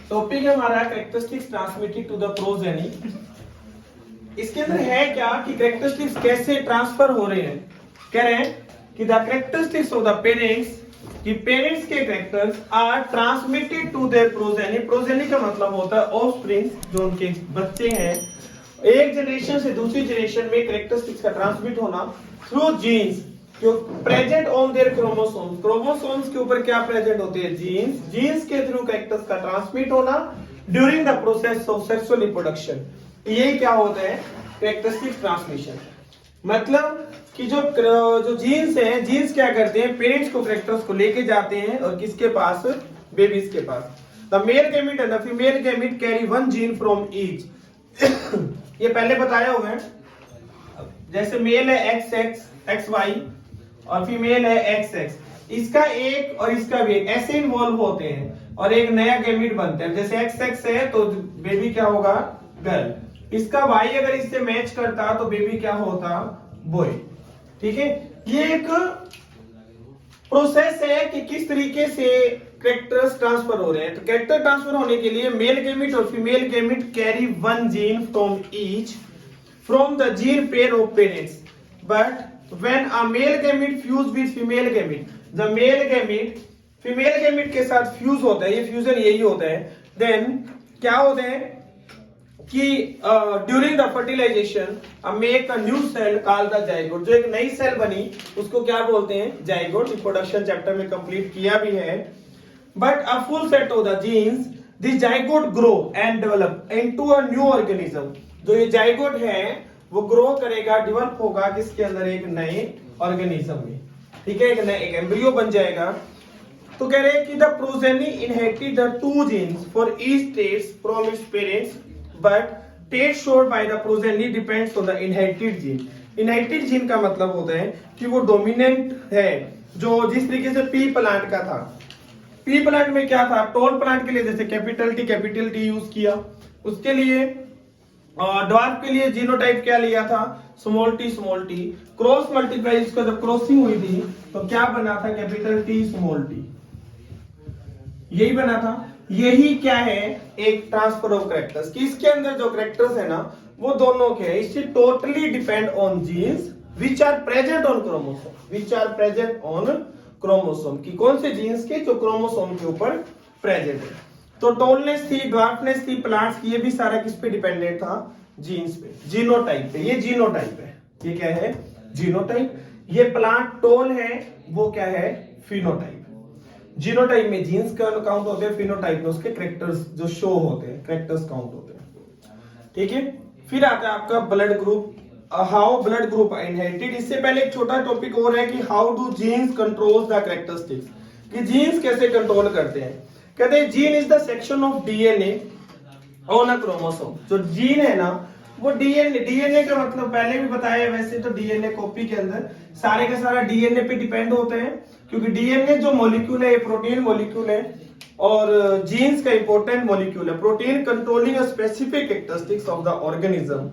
Topic है हमारा characteristics transmitted to the progeny. इसके अंदर है क्या कि कैरेक्टरिस्टिक्स कैसे ट्रांसफर हो रहे हैं। कह रहे हैं कि the characteristics of the parents, कि पेरेंट्स के characters are transmitted to their progeny. Progeny का मतलब होता है ऑफस्प्रिंग, जो उनके बच्चे हैं। एक जनरेशन से दूसरी जनरेशन में कैरेक्टरिस्टिक्स का ट्रांसमिट होना थ्रू जीन्स जो present on their chromosomes. Chromosomes के ऊपर क्या प्रेजेंट होते हैं? जीन्स। जीन्स के थ्रू कैरेक्टर्स का ट्रांसमिट होना during the process of sexual reproduction. यही क्या होता है? Characteristic transmission. मतलब कि जो जीन्स हैं, जीन्स क्या करते हैं? पेरेंट्स को कैरेक्टर्स को लेके जाते हैं और किसके पास? बेबीज के पास। The male gamete and the female gamete carry one gene from each. ये पहले बताया हुआ है। जैसे मेल है XY और फीमेल है XX, इसका एक और इसका भी एक ऐसे इन्वॉल्व होते हैं और एक नया गैमेट बनता है। जैसे XX है तो बेबी क्या होगा? गर्ल। इसका Y अगर इससे मैच करता तो बेबी क्या होता? बॉय। ठीक है, ये एक प्रोसेस है कि किस तरीके से कैरेक्टर्स ट्रांसफर हो रहे हैं। तो कैरेक्टर ट्रांसफर होने के लिए मेल गैमेट और female gamete carry one gene from each from the gene pair of parents, but when a male gamete fuse with female gamete, the male gamete female gamete के साथ fuse होता है, ये fusion यही होता है, then क्या होता है कि during the fertilization make a new cell called the zygote। जो एक नई सेल बनी उसको क्या बोलते हैं? जाइगोट। रिप्रोडक्शन चैप्टर में कंप्लीट किया भी है। but a full set of the genes, the zygote grow and develop into a new organism। जो ये जाइगोट है वो ग्रो करेगा, डेवलप होगा किसके अंदर? एक नए ऑर्गेनिज्म में। ठीक है, एक एम्ब्रियो बन जाएगा। तो कह रहे हैं कि the progeny inherited the two genes for each traits from its parents, but traits showed by the progeny depends on the inherited gene. Inherited gene का मतलब होता है कि वो डोमिनेंट है। जो जिस तरीके से पी प्लांट का था, पी प्लांट में क्या था? टॉल प्लांट के लिए जैसे कैपिटल टी यूज किया, उसके लिए ड्वार्फ के लिए जीनोटाइप क्या लिया था? Small T. क्रॉस मल्टीप्लाई, इसका जब क्रॉसिंग हुई थी तो क्या बना था? कैपिटल टी स्मॉल टी, यही बना था। यही क्या है? एक ट्रांसफर ऑफ कैरेक्टर्स, कि इसके अंदर जो कैरेक्टर्स है ना वो दोनों के हैं। इससे totally depend on genes which are present on chromosome, कि कौन से जीन्स के जो क्रोमोसोम के ऊपर प्रेजेंट है। तो टॉलनेस थी, ड्वार्फनेस थी प्लांट्स की, ये भी सारा किस पे डिपेंडेंट था? जीन्स पे, जीनोटाइप पे। ये जीनोटाइप है, ये क्या है? जीनोटाइप। ये प्लांट टॉल है, वो क्या है? फिनोटाइप। जीनोटाइप में जीन्स का काउंट होते हैं, फिनोटाइप में उसके कैरेक्टर्स जो शो होते हैं, कैरेक्टर्स काउंट होते हैं। ठीक है, फिर आता है आपका blood group. How blood group inherited. इससे पहले एक छोटा टॉपिक और है कि how do jeans control the characteristics, कि जीन्स कैसे कंट्रोल करते हैं। कहते हैं gene is the section of DNA on a chromosome. जो जीन है ना वो डीएनए का मतलब पहले भी बताया। वैसे तो डीएनए कॉपी के अंदर सारे का सारा डीएनए पे डिपेंड होते हैं, क्योंकि डीएनए जो मॉलिक्यूल है ये प्रोटीन मॉलिक्यूल है और जीन्स का इंपॉर्टेंट मॉलिक्यूल है। Protein controlling a specific characteristics of the organism.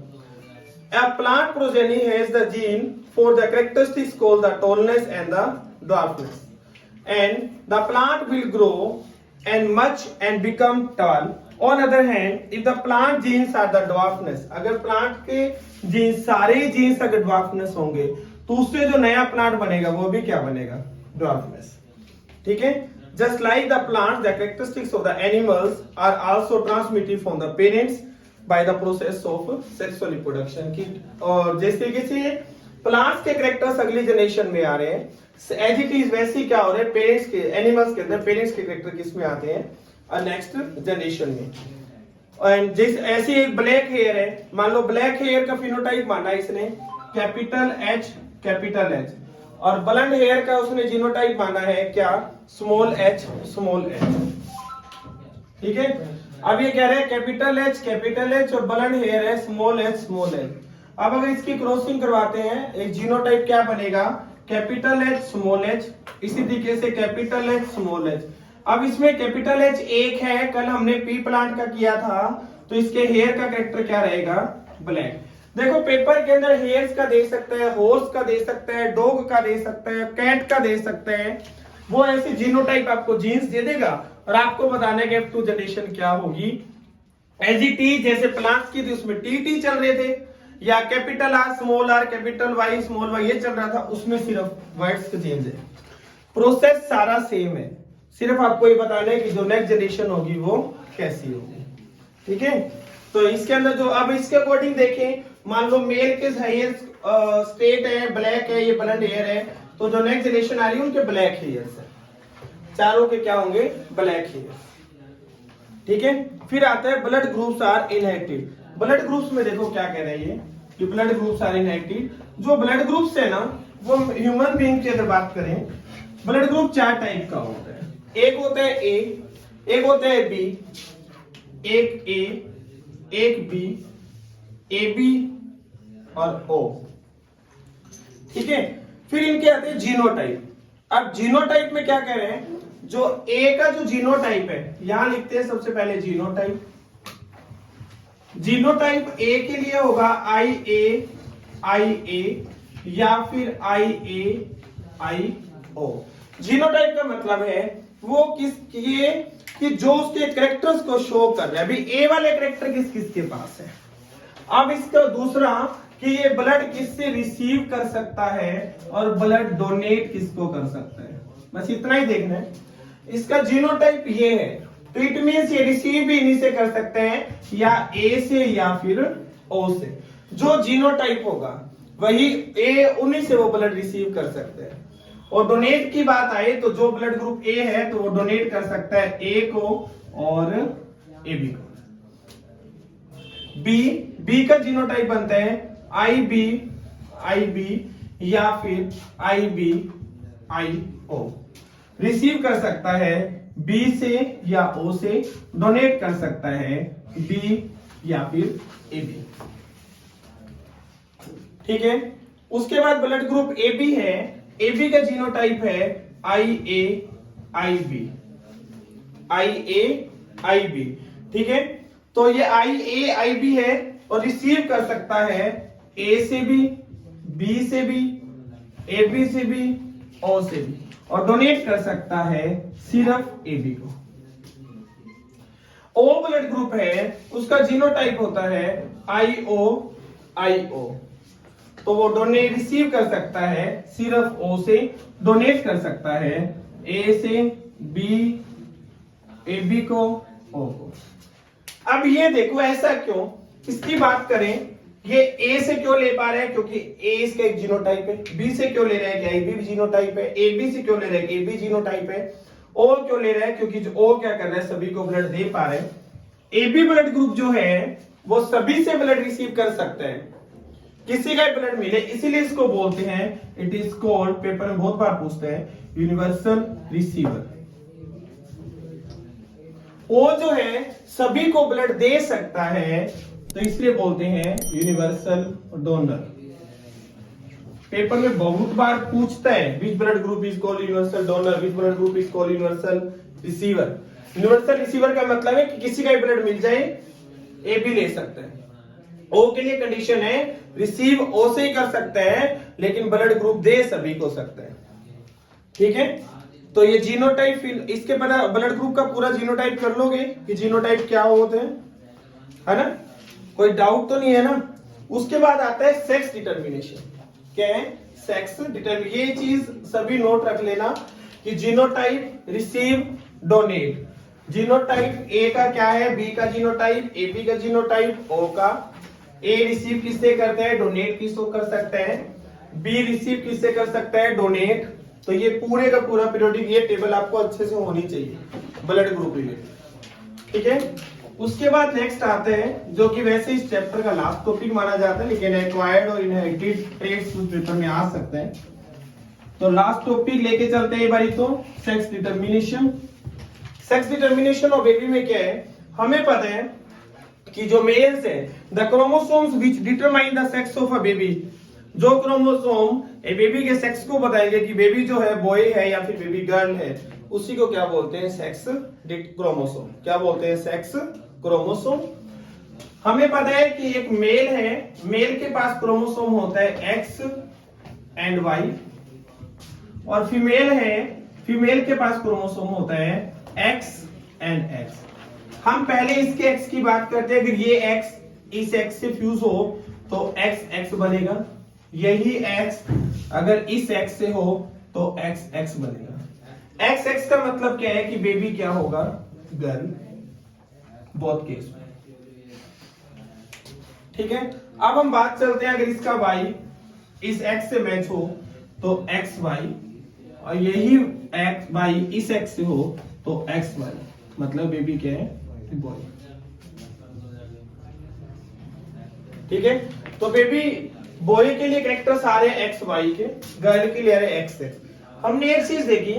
A plant progeny has the gene for the characteristics called the tallness and the dwarfness, and the plant will grow and much and become tall. On other hand, if the plant genes are the dwarfness, अगर plant के genes सारे genes अगर dwarfness होंगे तो उससे जो नया plant बनेगा वो भी क्या बनेगा? dwarfness। ठीक है, just like the plants, the characteristics of the animals are also transmitted from the parents by the process of sexual reproduction। की और जिस तरीके से प्लांट्स के कैरेक्टर्स अगली जनरेशन में आ रहे हैं, एज इट इज वैसे क्या हो रहा है पेरेंट्स के, एनिमल्स के अंदर पेरेंट्स के कैरेक्टर किस में आते हैं? नेक्स्ट जनरेशन में। एंड जिस ऐसी एक ब्लैक हेयर है, मान लो ब्लैक हेयर का फिनोटाइप माना इसने कैपिटल H, और ब्लंड हेयर का उसने जीनोटाइप माना है क्या? Small h। ठीक है, अब ये कह रहे हैं कैपिटल H और ब्लंड हेयर है स्मॉल h। अब अगर इसकी क्रॉसिंग करवाते हैं एक जीनोटाइप क्या बनेगा? Capital H small h। इसी तरीके से कैपिटल H स्मॉल h। अब इसमें कैपिटल H एक है, कल हमने पी प्लांट का किया था, तो इसके हेयर का कैरेक्टर क्या रहेगा? ब्लैक। देखो पेपर के अंदर हेयर्स का दे सकता है, हॉर्स का दे सकता है, डॉग का दे सकता है, कैट का दे सकता है। वो ऐसे जीनोटाइप आपको जीन्स दे देगा और आपको बताना है कि F2 जनरेशन क्या होगी। एज इट इज जैसे प्लांट्स की थी उसमें टी चल रहे थे, या capital R small R capital Y small Y ये चल रहा था, उसमें सिर्फ वर्ड्स का चेंज है, प्रोसेस सारा सेम है, सिर्फ आपको ये बताना है कि जो नेक्स्ट जनरेशन होगी वो कैसी होगी। ठीक है, तो इसके अंदर जो अब इसके अकॉर्डिंग देखें, मान लो मेल के हाईएस्ट स्टेट है ब्लैक है, ये ब्लड हेयर है, तो जो नेक्स्ट जनरेशन आ रही है उनके ब्लैक हेयर्स है, चारों के क्या होंगे ब्लैक हेयर्स। ठीक है, फिर आता है blood groups are inherited. Blood groups में देखो क्या कह रहे हैं कि ब्लड ग्रुप्स आर इनहेरिटेड। जो ब्लड ग्रुप्स है ना वो ह्यूमन बीइंग की अगर बात करें, ब्लड ग्रुप 4 टाइप का होता है। एक होता है ए, एक होता है बी, एक ए, एक बी, ए बी और ओ। ठीक है, फिर इनके आते हैं जीनोटाइप। अब जीनोटाइप में क्या कह रहे हैं, जो ए का जो जीनोटाइप है यहां लिखते हैं सबसे पहले जीनोटाइप। जीनोटाइप ए के लिए होगा आई ए या फिर आई ओ। जीनोटाइप का मतलब है वो किसके कि जो उसके कैरेक्टर्स को शो कर रहा है। अभी ए वाले कैरेक्टर किसके पास है। अब इसका दूसरा कि ये ब्लड किससे रिसीव कर सकता है और ब्लड डोनेट किसको कर सकता है, बस इतना ही देखना है। इसका जीनोटाइप ये है, तो इट मींस ये रिसीव भी इन्हीं से कर सकते हैं, या ए से या फिर ओ से। जो जीनोटाइप होगा वही ए, उन्हीं से वो ब्लड रिसीव कर सकते हैं। और डोनेट की बात आए तो जो ब्लड ग्रुप ए है तो वो डोनेट कर सकता है ए को और ए बी को। बी का जीनोटाइप बनता है आई बी या फिर आई ओ। रिसीव कर सकता है बी से या ओ से, डोनेट कर सकता है बी या फिर ए बी। ठीक है, उसके बाद ब्लड ग्रुप ए बी है। ए बी का जीनोटाइप है आई ए आई बी। ठीक है, तो ये आई बी है और रिसीव कर सकता है ए से भी, बी से भी, ए बी से भी, ओ से भी, और डोनेट कर सकता है सिर्फ ए बी को। ओ ब्लड ग्रुप है, उसका जीनोटाइप होता है आई ओ, तो वो डोनेट रिसीव कर सकता है सिर्फ ओ से, डोनेट कर सकता है ए से, बी, ए बी को, ओ को। अब ये देखो ऐसा क्यों, इसकी बात करें, ये ए से क्यों ले पा रहे हैं, क्योंकि ए इसका एक जीनोटाइप है। बी से क्यों ले रहे हैं, ए बी जीनोटाइप है। ए बी से क्यों ले रहे हैं, ए बी जीनोटाइप है। ओ क्यों ले रहे हैं, क्योंकि जो ओ क्या कर रहे हैं, सभी को ब्लड दे पा रहे हैं। ए बी ब्लड ग्रुप जो है वो सभी से ब्लड रिसीव कर सकते हैं, किसी का ब्लड मिले, इसीलिए इसको बोलते हैं, इट इज कॉल्ड, पेपर में बहुत बार पूछते हैं, यूनिवर्सल रिसीवर। ओ जो है सभी को ब्लड दे सकता है, तो इसलिए बोलते हैं यूनिवर्सल डोनर। पेपर में बहुत बार पूछता है which blood group is called universal donor, which blood group is called universal receiver. Universal receiver का मतलब है कि किसी का ब्लड मिल जाए, ए भी ले सकते हैं। ओ के लिए कंडीशन है रिसीव ओ से ही कर सकते हैं, लेकिन ब्लड ग्रुप दे सभी को सकते हैं। ठीक है, तो ये जीनोटाइप, इसके ब्लड ग्रुप का पूरा जीनोटाइप कर लोगे कि जीनोटाइप क्या होते हैं, है ना, कोई डाउट तो नहीं है ना। उसके बाद आता है सेक्स डिटर्मिनेशन। क्या है, सेक्स डिटर्मिनेशन। ये चीज सभी नोट रख लेना कि जीनोटाइप, रिसीव, डोनेट। जीनोटाइप ए का क्या है, बी का जीनोटाइप, ए बी का जीनोटाइप, ओ का। ए रिसीव किससे करते हैं, डोनेट किसको कर सकते हैं, बी रिसीव किससे कर सकता है, डोनेट। तो ये पूरे का पूरा पीरियोडिक ये टेबल आपको अच्छे से होनी चाहिए ब्लड ग्रुप रिलेटेड। ठीक है, उसके बाद नेक्स्ट आते हैं जो कि वैसे इस चैप्टर का लास्ट टॉपिक माना जाता है, लेकिन एक्वायर्ड और इनहेरिटेड ट्रेट्स उस पेपर में आ सकते हैं। तो लास्ट टॉपिक लेके चलते हैं बारी, तो sex determination. Sex determination of baby में क्या है, हमें पता है कि जो मेल्स है, the chromosomes which determine the sex of a baby, जो क्रोमोसोम ए बेबी के सेक्स को बताएंगे कि बेबी जो है बॉय है या फिर बेबी गर्ल है, उसी को क्या बोलते हैं, सेक्स क्रोमोसोम। क्या बोलते हैं, सेक्स क्रोमोसोम। हमें पता है कि एक मेल है, मेल के पास क्रोमोसोम होता है एक्स एंड वाई, और फीमेल है, फीमेल के पास क्रोमोसोम होता है एक्स एंड एक्स। हम पहले इसके एक्स की बात करते हैं, अगर ये एक्स इस एक्स से फ्यूज हो तो एक्स एक्स बनेगा, यही एक्स अगर इस एक्स से हो तो एक्स एक्स बनेगा। एक्स एक्स का मतलब क्या है कि बेबी क्या होगा, गर्ल, बोथ केस में। ठीक है, अब हम बात चलते हैं, अगर इसका y इस x से मैच हो तो एक्स वाई, और यही एक्स वाई इस x से हो तो एक्स वाई, मतलब बेबी क्या है, बॉय। ठीक है, तो बेबी बॉय के लिए कैरेक्टर सारे एक्स वाई के, गर्ल के लिए आ रहे एक्स एक्स। हमने एक चीज देखी,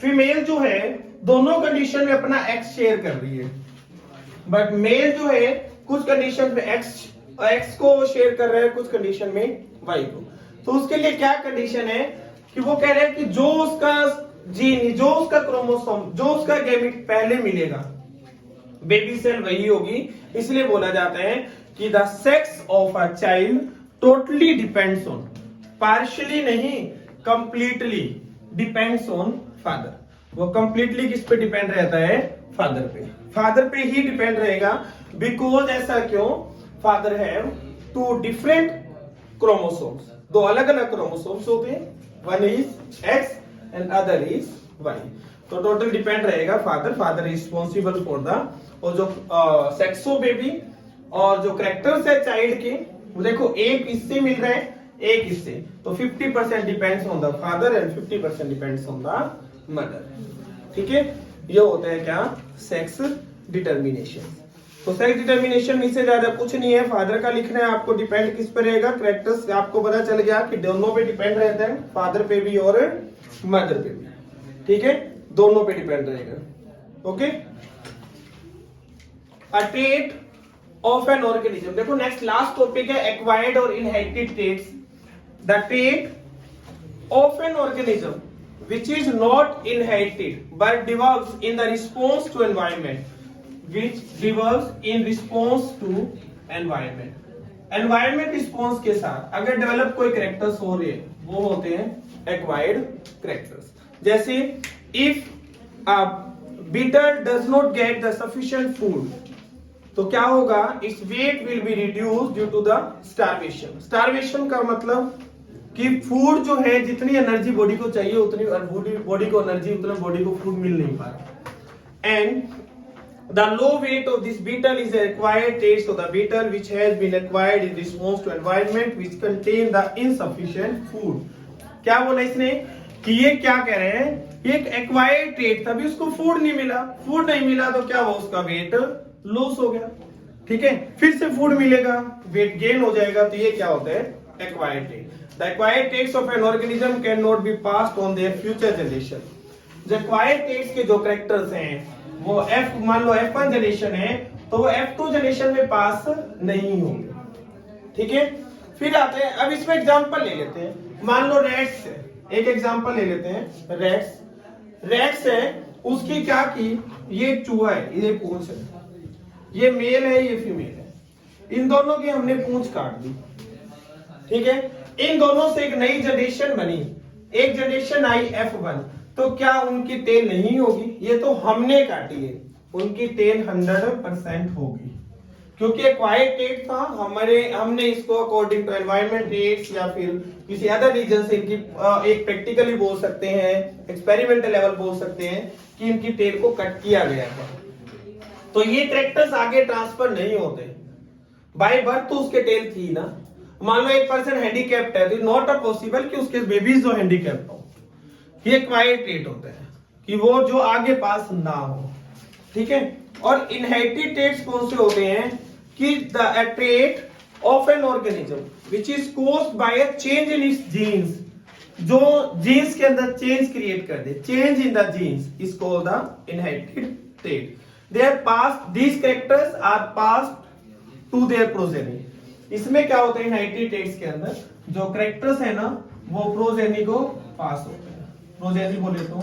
फीमेल जो है दोनों कंडीशन में अपना एक्स शेयर कर रही है, बट मेल जो है कुछ कंडीशन में एक्स को शेयर कर रहा है, कुछ कंडीशन में वाई को। तो उसके लिए क्या कंडीशन है कि वो कह रहे हैं कि जो उसका जीन, जो उसका क्रोमोसोम, जो उसका गैमेट पहले मिलेगा, बेबी सेल वही होगी। इसलिए बोला जाता है कि the sex of a child totally depends on, partially नहीं कंप्लीटली डिपेंड्स ऑन फादर। वो कंप्लीटली किस पे डिपेंड रहता है, फादर पे। फादर पे ही डिपेंड रहेगा, बिकॉज ऐसा क्यों, father have two different chromosomes, दो अलग अलग क्रोमोसोम्स होते हैं, one is X and other is Y. तो टोटल डिपेंड रहेगा father, father is responsible for the, और जो सेक्स ऑफ बेबी और जो कैरेक्टर्स है चाइल्ड के, वो देखो एक इससे मिल रहे हैं, एक इससे, तो 50% depends on the father and 50% depends on the mother. ठीक है, ये होता है क्या, सेक्स डिटर्मिनेशन। तो सेक्स डिटर्मिनेशन में से ज्यादा कुछ नहीं है, फादर का लिखना है आपको, डिपेंड किस पे रहेगा, कैरेक्टर्स आपको पता चल गया कि दोनों पे डिपेंड रहता है, फादर पे भी और मदर पे भी। ठीक है, दोनों पे डिपेंड रहेगा। Okay, a trait of an organism. देखो नेक्स्ट लास्ट टॉपिक है एक्वायर्ड और inherited traits. The trait of an organism which is not inherited but develops in the response to environment, which develops in response to environment। environment response के साथ अगर develop कोई characters हो रहे हैं वो होते हैं एक्वायर्ड कैरेक्टर्स। जैसे if a beetle does not get the sufficient food, तो क्या होगा, its weight will be reduced due to the starvation। starvation का मतलब कि फूड जो है, जितनी एनर्जी बॉडी को चाहिए उतनी बॉडी को एनर्जी, उतना बॉडी को फूड मिल नहीं पा रहा। And the low weight of this beetle is acquired trait, so the beetle which has been acquired in response to environment which contain the insufficient food. क्या बोला इसने कि ये क्या कह रहे हैं, ये एक एक्वायर्ड ट्रेट था, अभी उसको फूड नहीं मिला, फूड नहीं मिला तो क्या हुआ, उसका वेट लॉस हो गया। ठीक है, फिर से फूड मिलेगा, वेट गेन हो जाएगा, तो ये क्या होता है, acquired trait. The acquired traits of an organism cannot be passed on their future generation। जो acquired traits के जो कैरेक्टर्स हैं वो F, मान लो F1 जनरेशन है तो वो F2 जनरेशन में पास नहीं होंगे। ठीक है, फिर आते हैं, अब इसमें एग्जांपल ले लेते हैं, मान लो रेट्स है, एक एग्जांपल ले लेते हैं, रेट्स है, उसकी क्या की, ये चूहा है, ये पूंछ है, ये मेल है, ये फीमेल है, इन दोनों की हमने पूंछ काट दी। ठीक है, इन दोनों से एक नई जनरेशन बनी, एक जनरेशन आई F1, तो क्या उनकी टेल नहीं होगी, ये तो हमने काटी है, उनकी टेल 100% होगी, क्योंकि एक्वायर्ड ट्रेट था, हमने इसको अकॉर्डिंग टू एनवायरमेंट ट्रेट्स या फिर किसी अदर रीजन से इनकी एक प्रैक्टिकली बोल सकते हैं, एक्सपेरिमेंटल लेवल बोल सकते हैं कि इनकी टेल को कट किया गया था। तो ये कैरेक्टर्स आगे ट्रांसफर नहीं होते, बाय बर्थ तो उसके टेल थी ना। मान लो एक पर्सन हैंडीकैप्ड है, तो नॉट अ पॉसिबल कि उसके बेबीज जो हैंडीकैप्ड हो, ये एक्वायर्ड ट्रेट होता है कि वो जो आगे पास ना हो। ठीक है, और इनहेरिटेड ट्रेट्स कौन से होते हैं कि the trait of an organism which is caused by a change in its genes, जो जीन्स के अंदर चेंज क्रिएट कर दे, change in the genes is called the inherited trait. They are passed, these characters are passed to their progeny. इसमें क्या होता है, inherited traits के अंदर जो कैरेक्टर्स है ना वो प्रोजेनी को पास होते हैं, प्रोजेनी बोले तो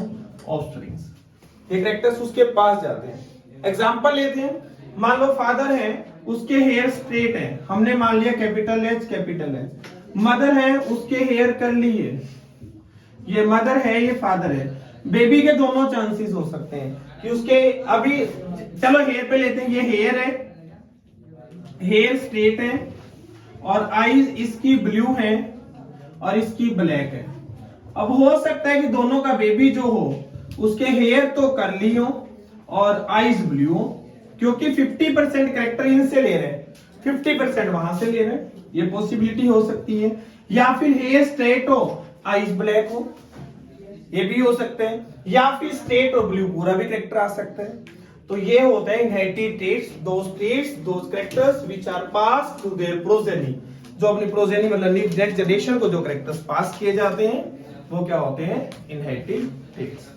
ऑफस्प्रिंग्स, ये कैरेक्टर्स उसके पास जाते हैं। एग्जांपल लेते हैं, मान लो फादर है, उसके हेयर स्ट्रेट है, हमने मान लिया कैपिटल एच। मदर है, उसके हेयर कर्ली है, ये मदर है, ये फादर है, बेबी के दोनों चांसेस हो सकते हैं कि उसके अभी, चलो हेयर पे लेते हैं, ये हेयर है, हेयर स्ट्रेट है और आईज इसकी ब्लू है और इसकी ब्लैक है। अब हो सकता है कि दोनों का बेबी जो हो उसके हेयर तो कर्ली हो और आईज ब्लू हो, क्योंकि 50% कैरेक्टर इनसे ले रहे हैं, 50% वहां से ले रहे हैं, ये पॉसिबिलिटी हो सकती है। या फिर हेयर स्ट्रेट हो आईज ब्लैक हो, ये भी हो सकते हैं। या फिर स्ट्रेट और ब्लू पूरा भी कैरेक्टर आ सकता है। तो ये होता है inherited traits, those characters which are pass to their progeny, जो अपनी प्रोजेनी मतलब नेक्स्ट जनरेशन को जो कैरेक्टर्स पास किए जाते हैं वो क्या होते हैं, इनहेरिटेड ट्रेट्स।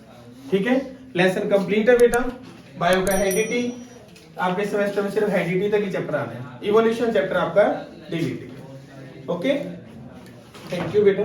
ठीक है, लेसन कंप्लीट है बेटा। बायो का हेरिडिटी, आपके सेमेस्टर में सिर्फ हेरिडिटी तक ही चैप्टर आना है, इवोल्यूशन चैप्टर आपका डिलीट है। ओके, थैंक यू बेटा।